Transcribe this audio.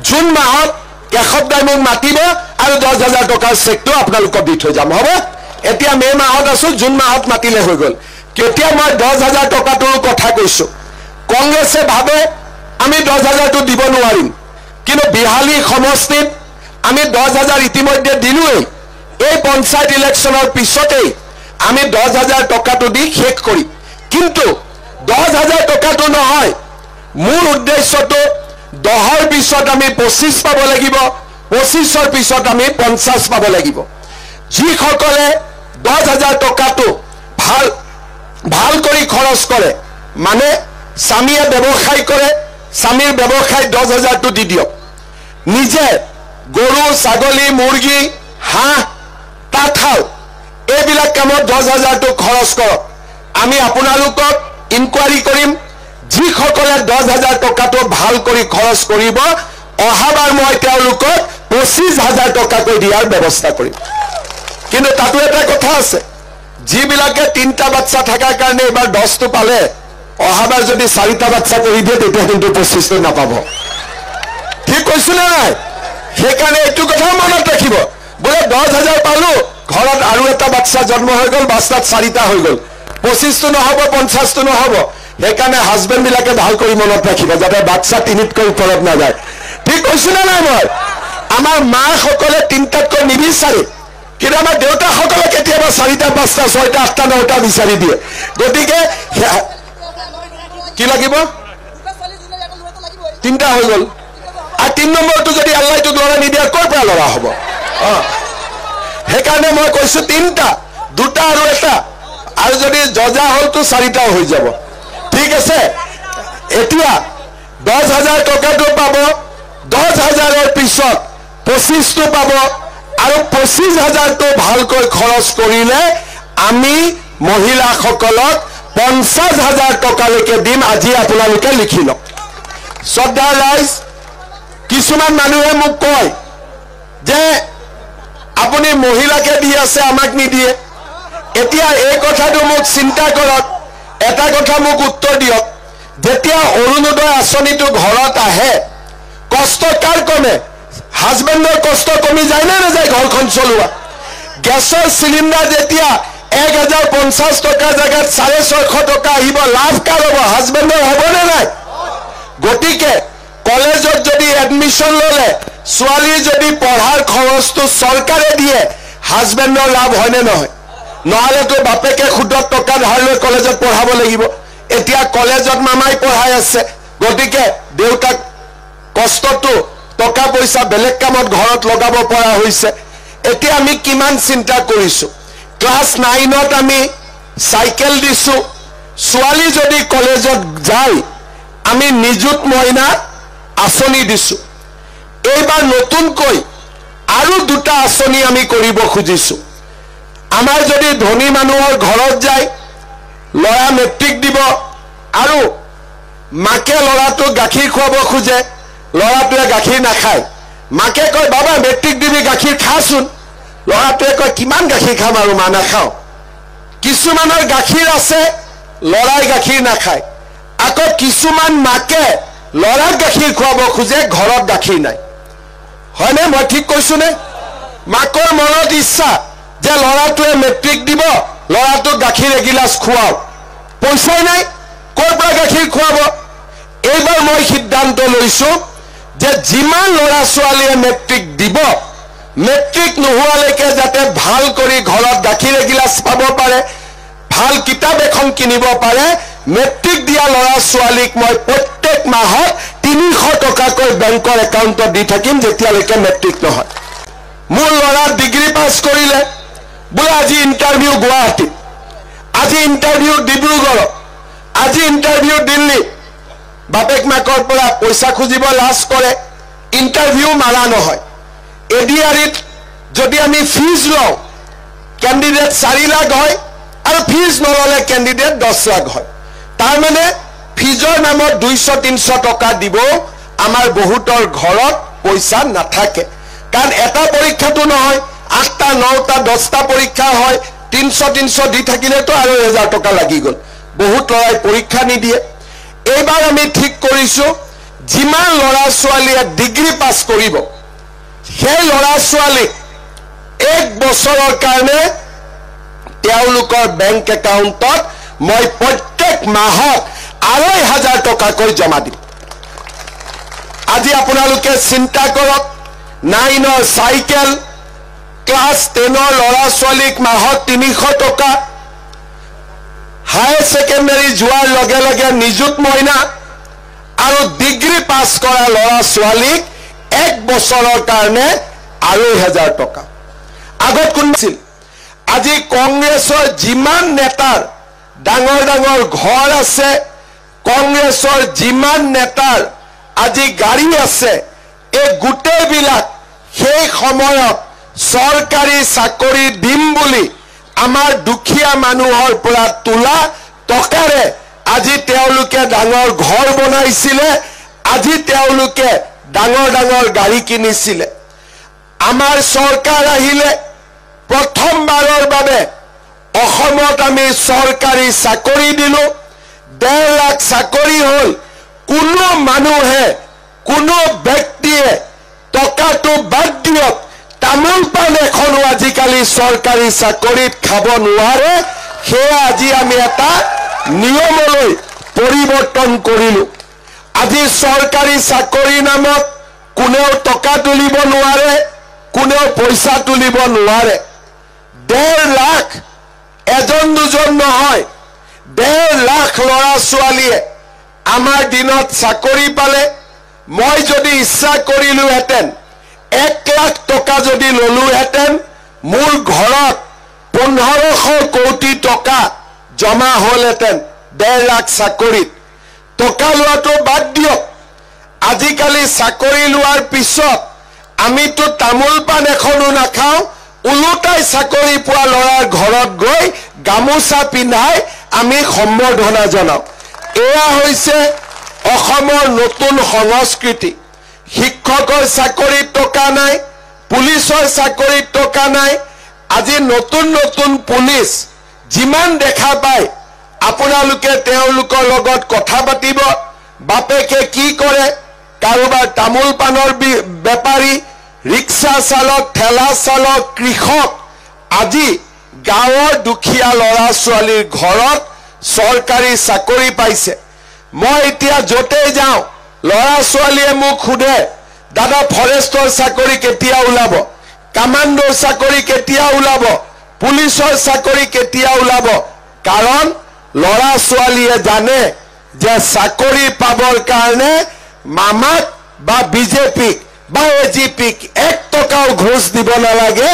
June মাহত এসপ্তাহ মোক মাতিব আৰু 10,000 টকাৰ চেকটো আপোনালোকক দি থৈ যাম হ'ব এতিয়া মে মাহত আছো জুন মাহত মাতিলে হৈ গল কেতিয়া মই 10,000 টকাটোৰ কথা কৈছো কংগ্ৰেছে ভাবে আমি 10,000 টো দিব নোৱাৰিম কিন্তু বিহালী সমষ্টিত আমি 10,000 ইতিমধ্যে দিলোই এই পঞ্চায়ত ইলেকশনৰ পিছতেই আমি 10,000 টকাটো দি শেষ কৰি কিন্তু 10,000 টকাটো নহয় মূল উদ্দেশ্যটো 10ৰ পিছত আমি 25 পাব লাগিব 25ৰ পিছত আমি 50 পাব লাগিব যিসকলে 10,000 টকাটো ভাল কৰি খৰচ কৰে মানে স্বামীয়ে ব্যৱসায় কৰে স্বামীৰ ব্যৱসায় 10,000 টো দি দিয়ক নিজে গৰু ছাগলী মুৰ্গী হাঁহ তাঁতশাল এইবিলাক কামত 10,000 টো খৰচ কৰক আমি আপোনালোকক ইনকুৱাৰী কৰিম যিসকলে 10,000 টকাটো ভাল কৰি খৰচ কৰিব অহাবাৰ মই তেওঁলোকক 25,000 টকাকৈ দিয়াৰ ব্যৱস্থা কৰিম কিন্তু তাতো এটা কথা আছে যিবিলাকে 3টা বাচ্চা থাকাৰ কাৰণে এবাৰ 10টো পালে অহাবাৰ যদি 4টা বাচ্চা কৰি দিয়ে তেতিয়া কিন্তু 25টো নাপাব ঠিক কৈছো না নাই সেইকাৰণে এইটো কথা মনত ৰাখিব বোলে 10,000 পালো ঘৰত আৰু এটা বাচ্চা জন্ম হৈ গল বাচ্চাত 4টা হৈ গল 25টো নহব 50টো নহব সেইকাৰণে হাজবেণ্ড বিলাকে ভাল কৰি মনত ৰাখিব যাতে বাচ্চা 3তকৈ ওপৰত নাযায় ঠিক কৈছো না নাই মই আমাৰ মা সকলে 3টাতকৈ নিবিচাৰে কিন্তু আমাৰ দেউতা সকলে কেতিয়াবা 4টা 5টা 6টা 8টা 9টা বিচাৰি দিয়ে গতিকে কি লাগিব 3টা হৈ গল আৰু 3 নম্বৰটো যদি আল্লাহটো লৰা নিদিয়া কৰ পৰা লৰা হ'ব সেইকাৰণে মই কৈছো 3টা 2টা আৰু 1টা আৰু যদি জজা হলতো 4টাও হৈ যাব ঠিক আছে এতিয়া 10,000 টকাটো পাব 10,000ৰ পিছত 25টো পাব আৰু 25,000 টো ভালকৈ খৰচ কৰিলে আমি মহিলাসকলক 50,000 টকালৈকে দিম আজি আপোনালোকে লিখি লওক শ্ৰদ্ধা ৰাইজ কিছুমান মানুহে মোক কয় যে আপুনি মহিলাকে দি আছে আমাক নিদিয়ে এতিয়া এই কথাটো মোক চিন্তা কৰক এটা কথা মোক উত্তৰ দিয়ক যেতিয়া অৰুণোদয় আঁচনিটো ঘৰত আহে কষ্ট কাৰ কমে হাজবেণ্ডৰ কষ্ট কমি যায় না নাযায় ঘৰখন চলোৱা গেছৰ চিলিণ্ডাৰ যেতিয়া 1,050 টকাৰ জাগাত 650 টকা আহিব লাভ কাৰ হ'ব হাজবেণ্ডৰ হ'বনে নাই গতিকে কলেজত যদি এডমিশন ললে ছোৱালী যদি পঢ়াৰ খৰচটো চৰকাৰে দিয়ে হাজবেণ্ডৰ লাভ হয়নে নহয় নহলেতো বাপেকে খুদত টকা ধাৰ লৈ কলেজত পঢ়াব লাগিব এতিয়া কলেজত মামাই পঢ়াই আছে গতিকে দেউতাক কষ্টটো টকা পইচা বেলেগ কামত ঘৰত লগাব পৰা হৈছে এতিয়া আমি কিমান চিন্তা কৰিছো ক্লাস 9ত আমি সাইকেল দিছো ছোৱালী যদি কলেজত যায় আমি নিযুত মইনা আঁচনি দিছো এইবাৰ নতুনকৈ আৰু 2টা আঁচনি আমি কৰিব খুজিছো আমাৰ যদি ধনী মানুহৰ ঘৰত যায় লৰা মেট্ৰিক দিব আৰু মাকে লৰাটো গাখীৰ খুৱাব খুজে লৰাটোৱে গাখীৰ নাখায় মাকে কয় বাবা মেট্ৰিক দিবি গাখীৰ খাচোন লৰাটোৱে কয় কিমান গাখীৰ খাম আৰু মা নাখাও কিছুমানৰ গাখীৰ আছে লৰাই গাখীৰ নাখায় আকৌ কিছুমান মাকে লৰাক গাখীৰ খুৱাব খুজে ঘৰত গাখীৰ নাই হয়নে মই ঠিক কৈছো নে মাকৰ মনত ইচ্ছা যে লৰাটোৱে মেট্ৰিক দিব লৰাটো গাখীৰ এগিলাস খুৱাও পইচাই নাই কৰ পৰা গাখীৰ খুৱাব এইবাৰ মই সিদ্ধান্ত লৈছো যে যিমান লৰা ছোৱালীয়ে মেট্ৰিক দিব মেট্ৰিক নোহোৱালৈকে যাতে ভাল কৰি ঘৰত গাখীৰ এগিলাস পাব পাৰে ভাল কিতাপ এখন কিনিব পাৰে মেট্ৰিক দিয়া লৰা ছোৱালীক মই প্ৰত্যেক মাহত 300 টকাকৈ বেংকৰ একাউণ্টত দি থাকিম যেতিয়ালৈকে মেট্ৰিক নহয় মোৰ লৰা ডিগ্ৰী পাছ কৰিলে বোলে আজি ইণ্টাৰভিউ গুৱাহাটী আজি ইণ্টাৰভিউ ডিব্ৰুগড় আজি ইণ্টাৰভিউ দিল্লী বাপেক মাকৰ পৰা পইচা খুজিব লাজ কৰে ইণ্টাৰভিউ মাৰা নহয় এডিআৰিত যদি আমি ফিজ লওঁ ক্যান্ডিডেট 4 লাখ হয় আৰু ফিজ নললে ক্যান্ডিডেট 10 লাখ হয় তাৰ মানে ফিজৰ নামত 200-300 টকা দিব আমাৰ বহুতৰ ঘৰত পইচা নাথাকে কাৰণ এটা পৰীক্ষাটো নহয় 8টা 9টা 10টা পৰীক্ষা হয় 300 দি থাকিলেতো আৰু 1000 টকা লাগি গল বহুত লৰাই পৰীক্ষা নিদিয়ে এইবাৰ আমি ঠিক কৰিছো যিমান ল'ৰা ছোৱালীয়ে ডিগ্ৰী পাছ কৰিব সেই ল'ৰা ছোৱালীক 1 বছৰৰ কাৰণে তেওঁলোকৰ বেংক একাউণ্টত মই প্ৰত্যেক মাহত 2,500 টকাকৈ জমা দিম। আজি আপোনালোকে চিন্তা কৰক 9ৰ চাইকেল, ক্লাছ 10ৰ ল'ৰা ছোৱালীক মাহত 300 টকা, হায়াৰ ছেকেণ্ডাৰী যোৱাৰ লগে লগে নিযুত মইনা, আৰু ডিগ্ৰী পাছ কৰা ল'ৰা ছোৱালীক 1 বছৰৰ কাৰণে 2,500 টকা। আগত কোন আছিল? আজি কংগ্ৰেছৰ যিমান নেতাৰ ডাঙৰ ডাঙৰ ঘৰ আছে, কংগ্ৰেছৰ যিমান নেতাৰ আজি গাড়ী আছে, এই গোটেইবিলাক সেই সময়ত চৰকাৰী চাকৰি দিম বুলি আমাৰ দুখীয়া মানুহৰ পৰা তোলা টকাৰে আজি তেওঁলোকে ডাঙৰ ঘৰ বনাইছিলে, আজি তেওঁলোকে ডাঙৰ ডাঙৰ গাড়ী কিনিছিলে। আমাৰ চৰকাৰ আহিলে প্ৰথমবাৰৰ বাবে অসমত আমি চৰকাৰী চাকৰি দিলো, 1.5 লাখ চাকৰি হ'ল। কোনো মানুহে, কোনো ব্যক্তিয়ে টকাটো বাদ দিয়ক, তামোল পাণ এখনো আজিকালি চৰকাৰী চাকৰিত খাব নোৱাৰে। সেয়া আজি আমি এটা নিয়মলৈ পৰিৱৰ্তন কৰিলো। আজি চৰকাৰী চাকৰি নামত কোনেও টকা তুলিব নোৱাৰে, কোনেও পইচা তুলিব নোৱাৰে। 1.5 লাখ, এজন দুজন নহয়, 1.5 লাখ ল'ৰা ছোৱালীয়ে আমাৰ দিনত চাকৰি পালে। মই যদি ইচ্ছা কৰিলোহেঁতেন 1 লাখ টকা যদি ললোহেঁতেন, মোৰ ঘৰত 1500 কোটি টকা জমা হ'লহেঁতেন 1.5 লাখ চাকৰিত। টকা লোৱাটো বাদ দিয়ক, আজিকালি চাকৰি লোৱাৰ পিছত আমিতো তামোল পাণ এখনো নাখাওঁ, ওলোটাই চাকৰি পোৱা ল'ৰাৰ ঘৰত গৈ গামোচা পিন্ধাই আমি সম্বৰ্ধনা জনাওঁ। এয়া হৈছে অসমৰ নতুন সংস্কৃতি। শিক্ষকৰ চাকৰিত টকা নাই, পুলিচৰ চাকৰিত টকা নাই। আজি নতুন নতুন পুলিচ যিমান দেখা পায়, আপোনালোকে তেওঁলোকৰ লগত কথা পাতিব। বাপেকে কি কৰে, কাৰোবাৰ তামোল পাণৰ বেপাৰী, ৰিক্সা চালক, ঠেলা চালক, কৃষক, আজি গাঁৱৰ দুখীয়া ল'ৰা ছোৱালীৰ ঘৰত চৰকাৰী চাকৰি পাইছে। মই এতিয়া য'তেই যাওঁ ল'ৰা ছোৱালীয়ে মোক সোধে, দাদা ফৰেষ্টৰ চাকৰি কেতিয়া ওলাব, কামাণ্ডৰ চাকৰি কেতিয়া ওলাব, পুলিচৰ চাকৰি কেতিয়া ওলাব? কাৰণ ল'ৰা ছোৱালীয়ে জানে যে চাকৰি পাবৰ কাৰণে মামাক বা বিজেপিক বা এজিপিক 1 টকাও ঘোষ দিব নালাগে।